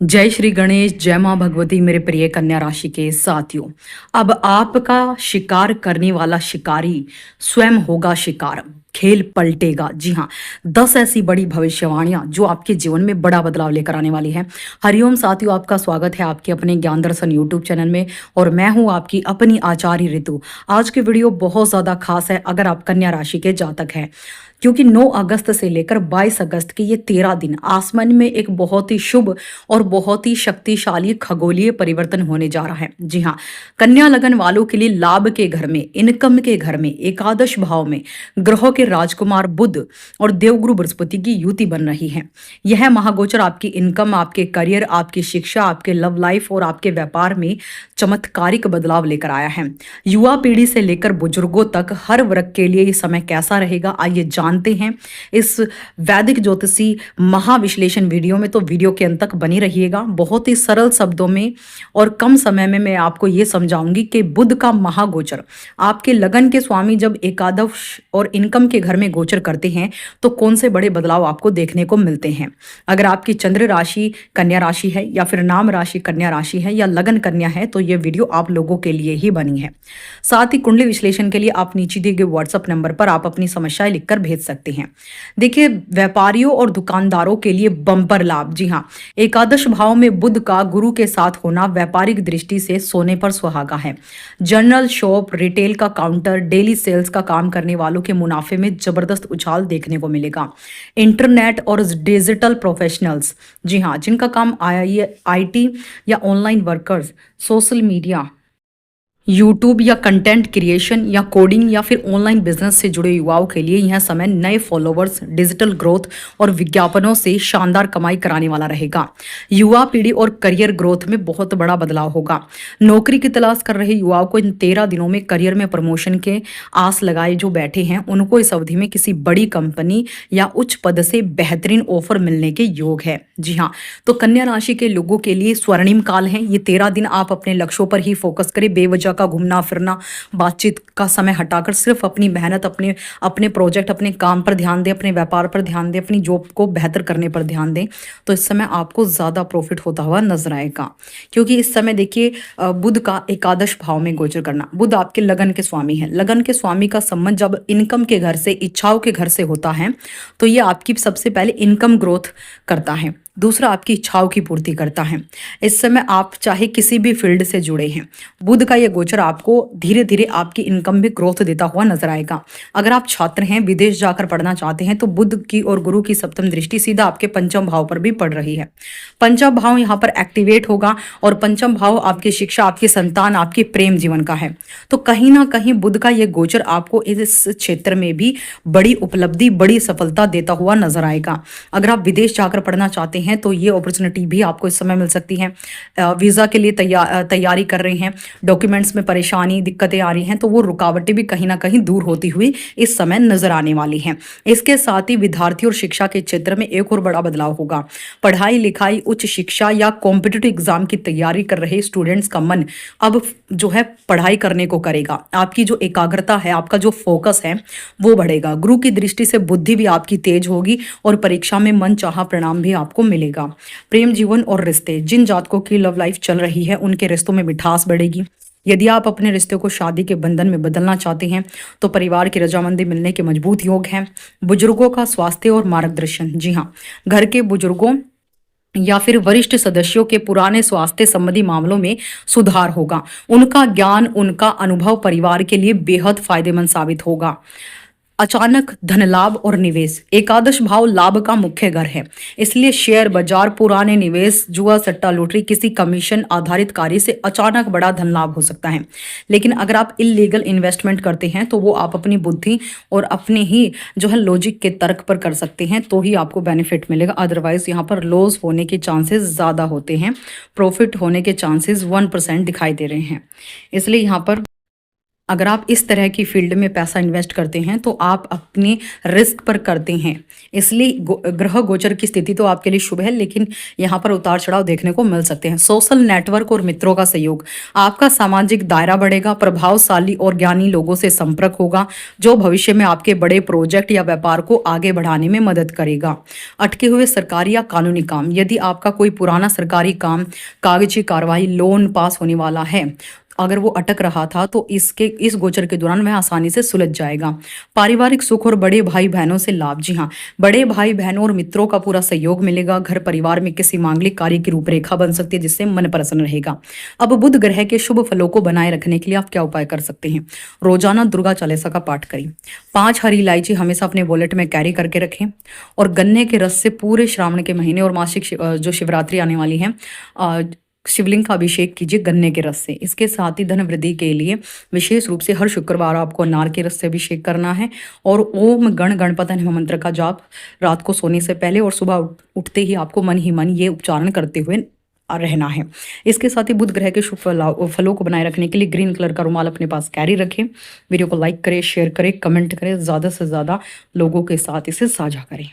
जय श्री गणेश, जय माँ भगवती, मेरे प्रिय कन्या राशि के साथियों। अब आपका शिकार करने वाला शिकारी स्वयं होगा शिकार। खेल पलटेगा। जी हाँ, 10 ऐसी बड़ी भविष्यवाणियां जो आपके जीवन में बड़ा बदलाव लेकर आने वाली है। हरिओम साथियों, आपका स्वागत है आपके अपने ज्ञान दर्शन यूट्यूब चैनल में और मैं हूं आपकी अपनी आचार्य ऋतु। आज की वीडियो बहुत ज्यादा खास है अगर आप कन्या राशि के जातक हैं, क्योंकि 9 अगस्त से लेकर 22 अगस्त के ये 13 दिन आसमान में एक बहुत ही शुभ और बहुत ही शक्तिशाली खगोलीय परिवर्तन होने जा रहा है। जी हाँ, कन्या लगन वालों के लिए लाभ के घर में, इनकम के घर में, एकादश भाव में ग्रहों के राजकुमार बुध और देवगुरु बृहस्पति की युति बन रही है। यह महागोचर आपकी इनकम, आपके करियर, आपकी शिक्षा, आपके लव लाइफ और आपके व्यापार में चमत्कारिक बदलाव लेकर आया है। युवा पीढ़ी से लेकर बुजुर्गों तक हर वर्ग के लिए ये समय कैसा रहेगा, आइए जानते हैं इस वैदिक ज्योतिषी महाविश्लेषण वीडियो में। तो वीडियो के अंत तक बनी रहिएगा। बहुत ही सरल शब्दों में और कम समय में मैं आपको ये समझाऊंगी कि बुध का महागोचर आपके लगन के स्वामी जब एकादश और इनकम के घर में गोचर करते हैं तो कौन से बड़े बदलाव आपको देखने को मिलते हैं। अगर आपकी चंद्र राशि कन्या राशि है या फिर नाम राशि कन्या राशि है या लगन कन्या है तो ये वीडियो आप लोगों के लिए ही बनी है। साथ ही कुंडली विश्लेषण के लिए आप नीचे दिए गए व्हाट्सएप नंबर पर आप अपनी समस्याएं लिखकर भेज सकते हैं। देखिए, व्यापारियों और दुकानदारों के लिए बम्पर लाभ। जी हाँ, एकादश भाव में बुध का गुरु के साथ होना व्यापारिक दृष्टि से सोने पर सुहागा है। जनरल शॉप, रिटेल का काउंटर, डेली सेल्स का काम करने वालों के मुनाफे में जबरदस्त उछाल देखने को मिलेगा। इंटरनेट और डिजिटल प्रोफेशनल्स, जी हाँ, जिनका काम आईटी या online workers, social media, YouTube या कंटेंट क्रिएशन या कोडिंग या फिर ऑनलाइन बिजनेस से जुड़े युवाओं के लिए यह समय नए फॉलोवर्स, डिजिटल ग्रोथ और विज्ञापनों से शानदार कमाई कराने वाला रहेगा। युवा पीढ़ी और करियर ग्रोथ में बहुत बड़ा बदलाव होगा। नौकरी की तलाश कर रहे युवाओं को इन 13 दिनों में करियर में प्रमोशन के आस लगाए जो बैठे हैं उनको इस अवधि में किसी बड़ी कंपनी या उच्च पद से बेहतरीन ऑफर मिलने के योग है। जी हाँ, तो कन्या राशि के लोगों के लिए स्वर्णिम काल है। ये 13 दिन आप अपने लक्ष्यों पर ही फोकस करें। बेवजह का घूमना फिरना, बातचीत का समय हटाकर सिर्फ अपनी मेहनत, अपने अपने प्रोजेक्ट, अपने काम पर ध्यान दें, अपने व्यापार पर ध्यान दें, अपनी जॉब को बेहतर करने पर ध्यान दें। तो इस समय आपको ज़्यादा प्रॉफिट होता हुआ नजर आएगा, क्योंकि इस समय देखिए बुध का एकादश भाव में गोचर करना, बुध आपके लगन के स्वामी है। लगन के स्वामी का संबंध जब इनकम के घर से, इच्छाओं के घर से होता है तो ये आपकी सबसे पहले इनकम ग्रोथ करता है, दूसरा आपकी इच्छाओं की पूर्ति करता है। इस समय आप चाहे किसी भी फील्ड से जुड़े हैं, बुध का यह गोचर आपको धीरे धीरे आपकी इनकम में ग्रोथ देता हुआ नजर आएगा। अगर आप छात्र हैं, विदेश जाकर पढ़ना चाहते हैं तो बुध की और गुरु की सप्तम दृष्टि सीधा आपके पंचम भाव पर भी पड़ रही है। पंचम भाव यहाँ पर एक्टिवेट होगा और पंचम भाव आपकी शिक्षा, आपकी संतान, आपके प्रेम जीवन का है। तो कहीं ना कहीं बुध का यह गोचर आपको इस क्षेत्र में भी बड़ी उपलब्धि, बड़ी सफलता देता हुआ नजर आएगा। अगर आप विदेश जाकर पढ़ना चाहते हैं तो ये अपॉर्चुनिटी भी आपको इस समय मिल सकती है। वीज़ा के लिए तैयारी कर रहे हैं, डॉक्यूमेंट्स में परेशानी, दिक्कतें आ रही हैं, तो वो रुकावटें भी कहीं ना कहीं दूर होती हुई इस समय नजर आने वाली हैं। इसके साथ ही विद्यार्थी और शिक्षा के क्षेत्र में एक और बड़ा बदलाव होगा। पढ़ाई लिखाई, उच्च शिक्षा या कॉम्पिटिटिव एग्जाम की तैयारी कर रहे स्टूडेंट्स का मन अब जो है पढ़ाई करने को करेगा। आपकी जो एकाग्रता है, आपका जो फोकस है वो बढ़ेगा। गुरु की दृष्टि से बुद्धि भी आपकी तेज होगी और परीक्षा में मन चाहा परिणाम भी आपको मिलेगा। प्रेम जीवन और रिश्ते, जिन जातकों की लव लाइफ चल रही है उनके रिश्तों में मिठास बढ़ेगी। यदि आप अपने रिश्ते को शादी के बंधन में बदलना चाहते हैं तो परिवार की रजामंदी मिलने के मजबूत योग हैं। बुजुर्गों का स्वास्थ्य और मार्गदर्शन, जी हाँ, घर के बुजुर्गों या फिर वरिष्ठ सदस्यों के पुराने स्वास्थ्य संबंधी मामलों में सुधार होगा। उनका ज्ञान, उनका अनुभव परिवार के लिए बेहद फायदेमंद साबित होगा। अचानक धन लाभ और निवेश, एकादश भाव लाभ का मुख्य घर है, इसलिए शेयर बाजार, पुराने निवेश, जुआ सट्टा लॉटरी, किसी कमीशन आधारित कार्य से अचानक बड़ा धन लाभ हो सकता है। लेकिन अगर आप इलीगल इन्वेस्टमेंट करते हैं तो वो आप अपनी बुद्धि और अपने ही जो है लॉजिक के तर्क पर कर सकते हैं तो ही आपको बेनिफिट मिलेगा। अदरवाइज यहाँ पर लॉस होने के चांसेस ज़्यादा होते हैं, प्रॉफिट होने के चांसेस 1% दिखाई दे रहे हैं। इसलिए यहाँ पर अगर आप इस तरह की फील्ड में पैसा इन्वेस्ट करते हैं तो आप अपने रिस्क पर करते हैं। इसलिए ग्रह गोचर की स्थिति तो आपके लिए शुभ है, लेकिन यहाँ पर उतार चढ़ाव देखने को मिल सकते हैं। सोशल नेटवर्क और मित्रों का सहयोग, आपका सामाजिक दायरा बढ़ेगा, प्रभावशाली और ज्ञानी लोगों से संपर्क होगा जो भविष्य में आपके बड़े प्रोजेक्ट या व्यापार को आगे बढ़ाने में मदद करेगा। अटके हुए सरकारी या कानूनी काम, यदि आपका कोई पुराना सरकारी काम, कागजी कार्रवाई, लोन पास होने वाला है, अगर वो अटक रहा था तो इस गोचर के दौरान वह आसानी से सुलझ जाएगा। पारिवारिक सुख और बड़े भाई बहनों से लाभ, जी हाँ, बड़े भाई बहनों और मित्रों का पूरा सहयोग मिलेगा। घर परिवार में किसी मांगलिक कार्य की रूपरेखा बन सकती है जिससे मन प्रसन्न रहेगा। अब बुध ग्रह के शुभ फलों को बनाए रखने के लिए आप क्या उपाय कर सकते हैं? रोजाना दुर्गा चालीसा का पाठ करें, 5 हरी इलायची हमेशा अपने वॉलेट में कैरी करके रखें, और गन्ने के रस से पूरे श्रावण के महीने और मासिक जो शिवरात्रि आने वाली है, शिवलिंग का अभिषेक कीजिए गन्ने के रस से। इसके साथ ही धन वृद्धि के लिए विशेष रूप से हर शुक्रवार आपको अनार के रस से अभिषेक करना है, और ओम गण गणपत नमः मंत्र का जाप रात को सोने से पहले और सुबह उठते ही आपको मन ही मन ये उच्चारण करते हुए रहना है। इसके साथ ही बुध ग्रह के शुभ फलों को बनाए रखने के लिए ग्रीन कलर का रुमाल अपने पास कैरी रखें। वीडियो को लाइक करें, शेयर करें, कमेंट करें, ज़्यादा से ज़्यादा लोगों के साथ इसे साझा करें।